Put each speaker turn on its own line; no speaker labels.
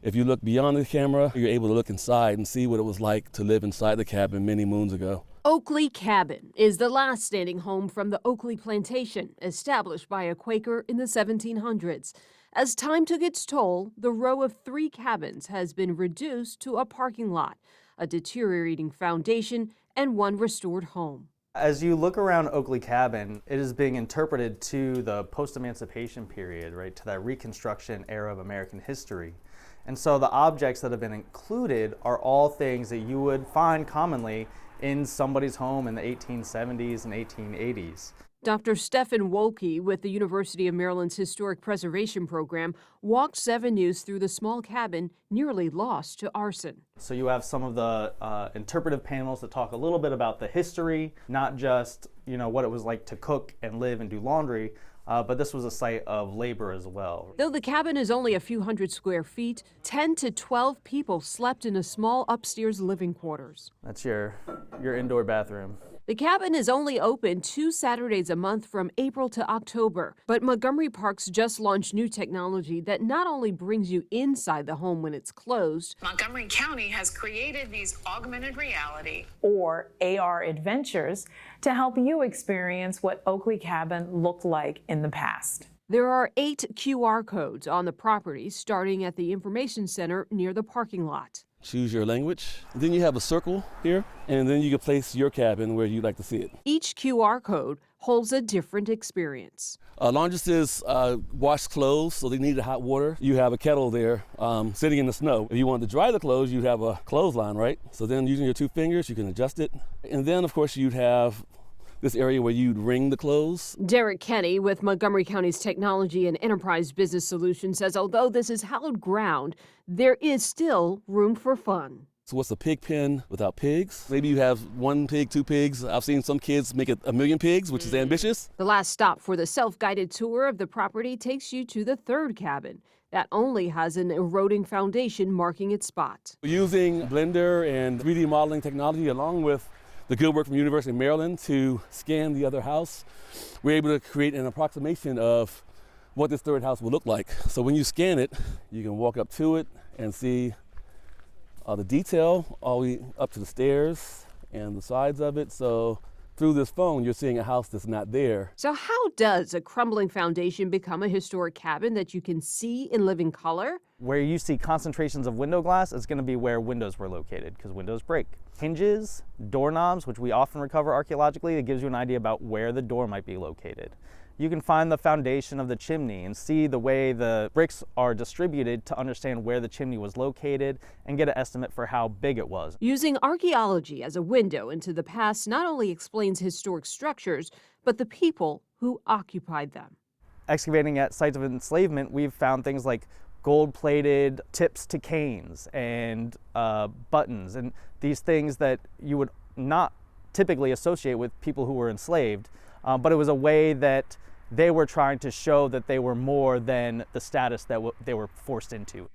If you look beyond the camera, you're able to look inside and see what it was like to live inside the cabin many moons ago.
Oakley Cabin is the last standing home from the Oakley plantation, established by a Quaker in the 1700s. As time took its toll, the row of 3 cabins has been reduced to a parking lot, a deteriorating foundation, and 1 restored home.
As you look around Oakley Cabin, it is being interpreted to the post-emancipation period, right, to that Reconstruction era of American history. And so the objects that have been included are all things that you would find commonly in somebody's home in the 1870s and 1880s.
Dr. Stephen Woelke with the University of Maryland's Historic Preservation Program walked 7 News through the small cabin nearly lost to arson.
So you have some of the interpretive panels that talk a little bit about the history, not just what it was like to cook and live and do laundry, but this was a site of labor as well.
Though the cabin is only a few hundred square feet, 10 to 12 people slept in a small upstairs living quarters.
That's your indoor bathroom.
The cabin is only open 2 Saturdays a month from April to October, but Montgomery Parks just launched new technology that not only brings you inside the home when it's closed.
Montgomery County has created these augmented reality
or AR adventures to help you experience what Oakley Cabin looked like in the past.
There are 8 QR codes on the property, starting at the information center near the parking lot.
Choose your language. Then you have a circle here, and then you can place your cabin where you'd like to see it.
Each QR code holds a different experience.
Laundresses wash clothes, so they need hot water. You have a kettle there sitting in the snow. If you want to dry the clothes, you'd have a clothesline, right? So then using your 2 fingers, you can adjust it. And then, of course, you'd have this area where you'd wring the clothes.
Derek Kenny with Montgomery County's Technology and Enterprise Business Solutions says although this is hallowed ground, there is still room for fun.
So what's a pig pen without pigs? Maybe you have 1 pig, 2 pigs. I've seen some kids make it 1 million pigs, which is ambitious.
The last stop for the self-guided tour of the property takes you to the 3rd cabin. That only has an eroding foundation marking its spot.
Using Blender and 3D modeling technology along with the good work from University of Maryland to scan the other house, we're able to create an approximation of what this 3rd house will look like. So when you scan it, you can walk up to it and see the detail all the way up to the stairs and the sides of it. So through this phone, you're seeing a house that's not there.
So how does a crumbling foundation become a historic cabin that you can see in living color?
Where you see concentrations of window glass is going to be where windows were located, because windows break. Hinges, doorknobs, which we often recover archaeologically, it gives you an idea about where the door might be located. You can find the foundation of the chimney and see the way the bricks are distributed to understand where the chimney was located and get an estimate for how big it was.
Using archaeology as a window into the past not only explains historic structures, but the people who occupied them.
Excavating at sites of enslavement, we've found things like gold-plated tips to canes and buttons, and these things that you would not typically associate with people who were enslaved, but it was a way that they were trying to show that they were more than the status that they were forced into.